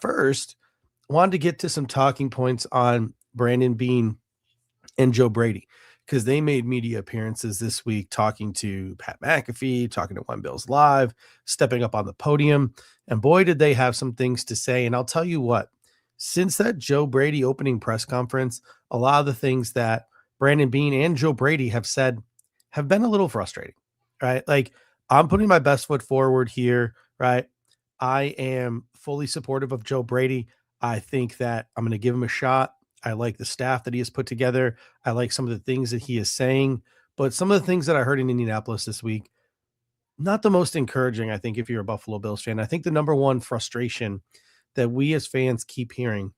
first, I wanted to get to some talking points on Brandon Beane and Joe Brady because they made media appearances this week talking to Pat McAfee, talking to One Bills Live, stepping up on the podium. And boy, did they have some things to say. And I'll tell you what, since that Joe Brady opening press conference, a lot of the things that Brandon Beane and Joe Brady have said have been a little frustrating, right? Like, I'm putting my best foot forward here, right? I am fully supportive of Joe Brady. I think that I'm going to give him a shot. I like the staff that he has put together. I like some of the things that he is saying, but some of the things that I heard in Indianapolis this week, not the most encouraging, I think, if you're a Buffalo Bills fan. I think the number one frustration that we as fans keep hearing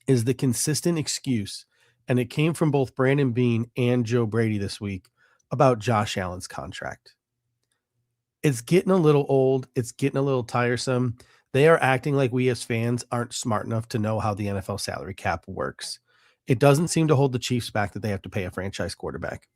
is the consistent excuse, and it came from both Brandon Beane and Joe Brady this week about Josh Allen's contract. It's getting a little old. It's getting a little tiresome. They are acting like we as fans aren't smart enough to know how the NFL salary cap works. It doesn't seem to hold the Chiefs back that they have to pay a franchise quarterback.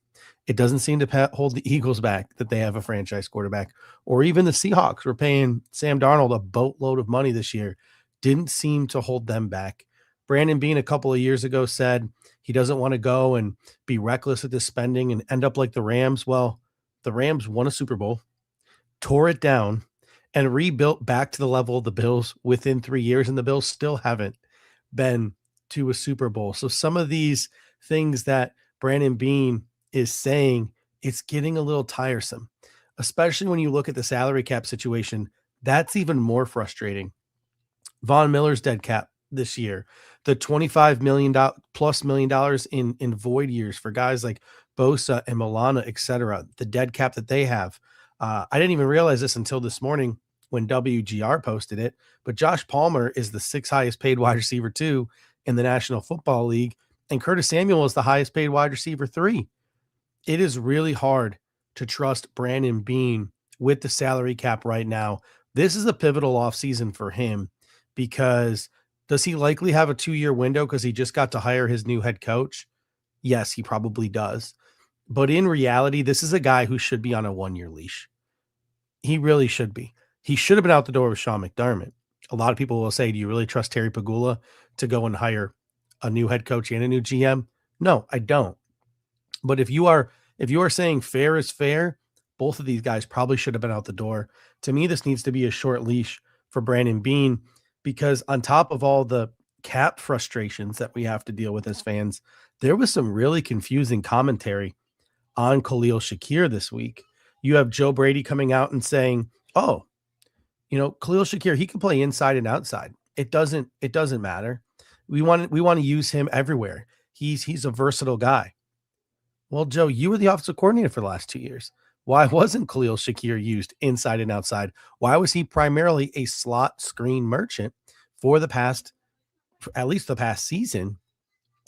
It doesn't seem to hold the Eagles back that they have a franchise quarterback, or even the Seahawks were paying Sam Darnold a boatload of money this year. Didn't seem to hold them back. Brandon Beane a couple of years ago said he doesn't want to go and be reckless with his spending and end up like the Rams. Well, the Rams won a Super Bowl, tore it down, and rebuilt back to the level of the Bills within 3 years, and the Bills still haven't been to a Super Bowl. So some of these things that Brandon Beane is saying, it's getting a little tiresome, especially when you look at the salary cap situation. That's even more frustrating. Von Miller's dead cap this year, the $25 million plus million dollars in void years for guys like Bosa and Milana, et cetera, the dead cap that they have. I didn't even realize this until this morning when WGR posted it, but Josh Palmer is the sixth highest paid wide receiver 2 in the National Football League, and Curtis Samuel is the highest paid wide receiver 3. It is really hard to trust Brandon Beane with the salary cap right now. This is a pivotal offseason for him because does he likely have a 2-year window because he just got to hire his new head coach? Yes, he probably does. But in reality, this is a guy who should be on a 1-year leash. He really should be. He should have been out the door with Sean McDermott. A lot of people will say, do you really trust Terry Pagula to go and hire a new head coach and a new GM? No, I don't. But if you are saying fair is fair, both of these guys probably should have been out the door. To me, this needs to be a short leash for Brandon Beane because on top of all the cap frustrations that we have to deal with as fans, there was some really confusing commentary on Khalil Shakir this week. You have Joe Brady coming out and saying, "Oh, Khalil Shakir, he can play inside and outside. It doesn't matter. We want to use him everywhere. He's a versatile guy." Well, Joe, you were the offensive coordinator for the last 2 years. Why wasn't Khalil Shakir used inside and outside? Why was he primarily a slot screen merchant for at least the past season?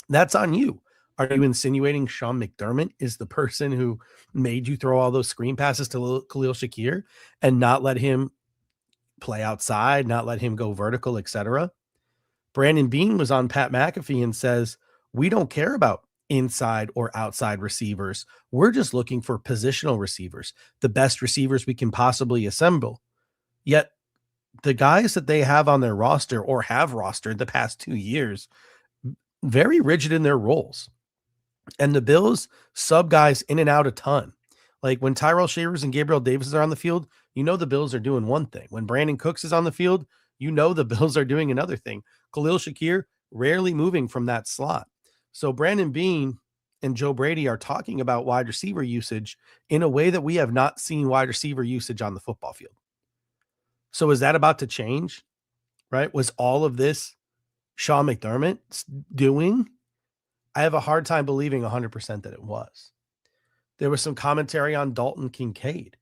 That's on you. Are you insinuating Sean McDermott is the person who made you throw all those screen passes to Khalil Shakir and not let him play outside, not let him go vertical, etc.? Brandon Beane was on Pat McAfee and says, we don't care about inside or outside receivers. We're just looking for positional receivers, the best receivers we can possibly assemble. Yet the guys that they have on their roster or have rostered the past 2 years, very rigid in their roles. And the Bills sub guys in and out a ton. Like when Tyrell Shavers and Gabriel Davis are on the field, the Bills are doing one thing. When Brandon Cooks is on the field, the Bills are doing another thing. Khalil Shakir rarely moving from that slot. So Brandon Beane and Joe Brady are talking about wide receiver usage in a way that we have not seen wide receiver usage on the football field. So is that about to change? Right? Was all of this Sean McDermott doing? I have a hard time believing 100% that it was. There was some commentary on Dalton Kincaid.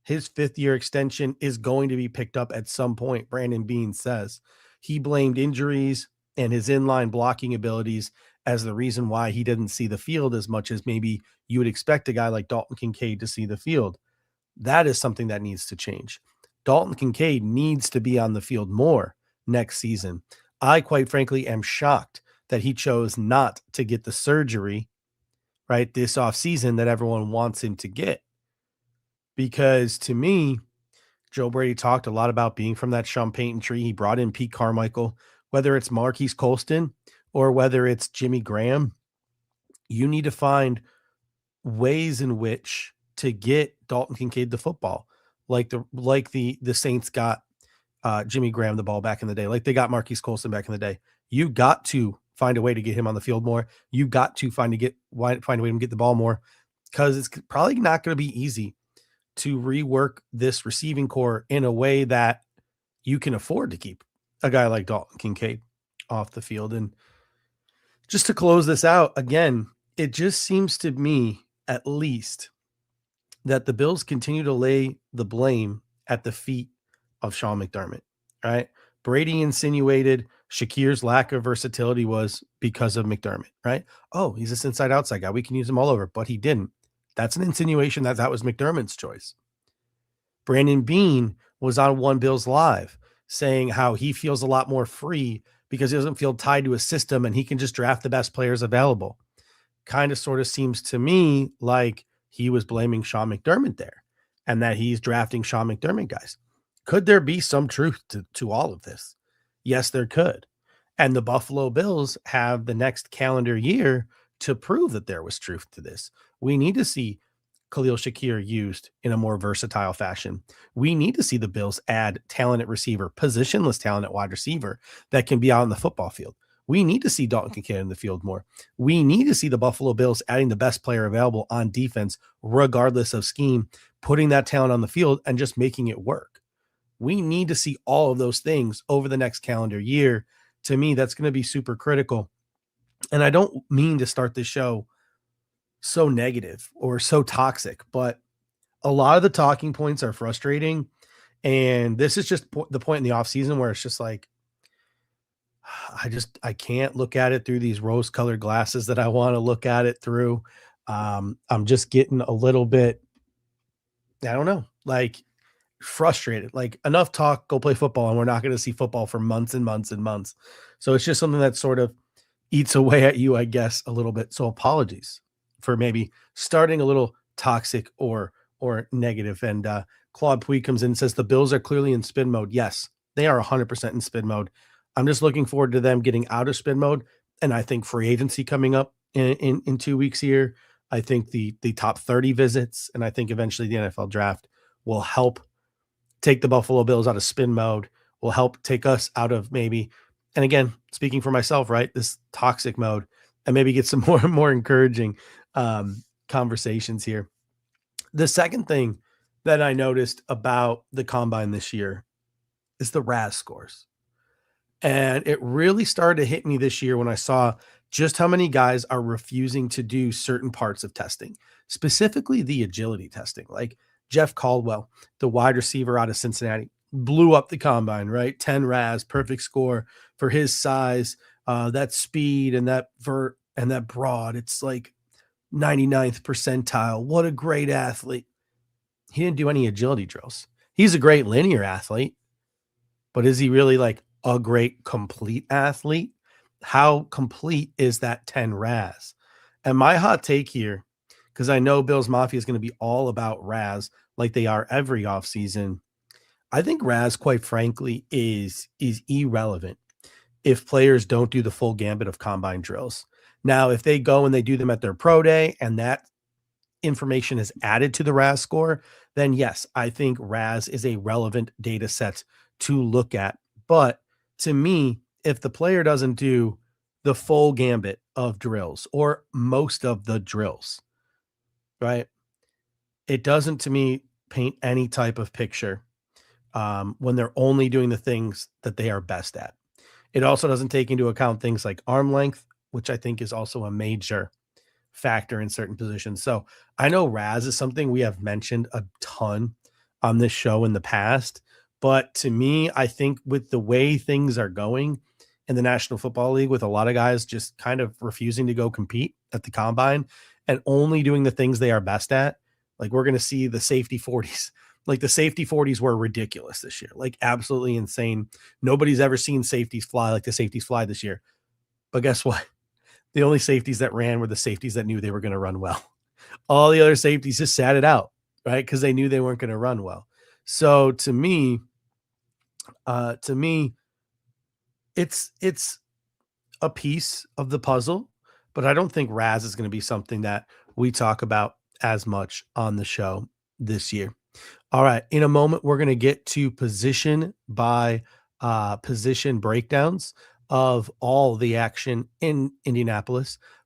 His 5th-year extension is going to be picked up at some point, Brandon Beane says. He blamed injuries and his inline blocking abilities as the reason why he didn't see the field as much as maybe you would expect a guy like Dalton Kincaid to see the field. That is something that needs to change. Dalton Kincaid needs to be on the field more next season. I, quite frankly, am shocked that he chose not to get the surgery, right, this offseason that everyone wants him to get. Because to me, Joe Brady talked a lot about being from that Sean Payton tree. He brought in Pete Carmichael, whether it's Marquise Colston or whether it's Jimmy Graham. You need to find ways in which to get Dalton Kincaid the football, like the Saints got Jimmy Graham the ball back in the day, like they got Marquise Colston back in the day. You got to find a way to get him on the field more. You got to find a way to get the ball more, because it's probably not going to be easy to rework this receiving core in a way that you can afford to keep a guy like Dalton Kincaid off the field. And just to close this out, again, it just seems to me, at least, that the Bills continue to lay the blame at the feet of Sean McDermott, right? Brady insinuated Shakir's lack of versatility was because of McDermott, right? Oh, he's this inside outside guy. We can use him all over, but he didn't. That's an insinuation that was McDermott's choice. Brandon Beane was on One Bills Live saying how he feels a lot more free because he doesn't feel tied to a system and he can just draft the best players available. Kind of sort of seems to me like he was blaming Sean McDermott there and that he's drafting Sean McDermott guys. Could there be some truth to all of this? Yes, there could. And the Buffalo Bills have the next calendar year to prove that there was truth to this. We need to see Khalil Shakir used in a more versatile fashion. We need to see the Bills add talent at receiver, positionless talent at wide receiver that can be out on the football field. We need to see Dalton Kincaid in the field more. We need to see the Buffalo Bills adding the best player available on defense, regardless of scheme, putting that talent on the field and just making it work. We need to see all of those things over the next calendar year. To me, that's going to be super critical. And I don't mean to start this show so negative or so toxic, but a lot of the talking points are frustrating. And this is just the point in the offseason where it's just like, I can't look at it through these rose colored glasses that I want to look at it through. I'm just getting a little bit, I don't know, like frustrated. Like, enough talk, go play football, and we're not going to see football for months and months and months. So it's just something that sort of eats away at you, I guess, a little bit. So apologies for maybe starting a little toxic or negative. And Claude Puig comes in and says the Bills are clearly in spin mode. Yes, they are 100% in spin mode. I'm just looking forward to them getting out of spin mode. And I think free agency coming up in 2 weeks here. I think the top 30 visits, and I think eventually the NFL draft will help take the Buffalo Bills out of spin mode, will help take us out of maybe, and again, speaking for myself, right, this toxic mode, and maybe get some more encouraging conversations here. The second thing that I noticed about the combine this year is the RAS scores. And it really started to hit me this year when I saw just how many guys are refusing to do certain parts of testing, specifically the agility testing. Like Jeff Caldwell, the wide receiver out of Cincinnati, blew up the combine, right? 10 RAS, perfect score for his size, that speed and that vert and that broad. It's like 99th percentile. What a great athlete. He didn't do any agility drills. He's a great linear athlete, but is he really like a great complete athlete? How complete is that 10 RAS? And my hot take here, because I know Bills Mafia is going to be all about RAS like they are every offseason. I think RAS, quite frankly, is irrelevant if players don't do the full gambit of combine drills. Now, if they go and they do them at their pro day and that information is added to the RAS score, then yes, I think RAS is a relevant data set to look at. But to me, if the player doesn't do the full gambit of drills or most of the drills, right, it doesn't, to me, paint any type of picture when they're only doing the things that they are best at. It also doesn't take into account things like arm length, which I think is also a major factor in certain positions. So I know RAS is something we have mentioned a ton on this show in the past, but to me, I think with the way things are going in the National Football League, with a lot of guys just kind of refusing to go compete at the combine and only doing the things they are best at, like we're going to see the safety 40s. Like the safety 40s were ridiculous this year, like absolutely insane. Nobody's ever seen safeties fly like the safeties fly this year. But guess what? The only safeties that ran were the safeties that knew they were going to run well. All the other safeties just sat it out, right? Because they knew they weren't going to run well. So to me, it's a piece of the puzzle, but I don't think Raz is going to be something that we talk about as much on the show this year. All right. In a moment, we're going to get to position by position breakdowns of all the action in Indianapolis.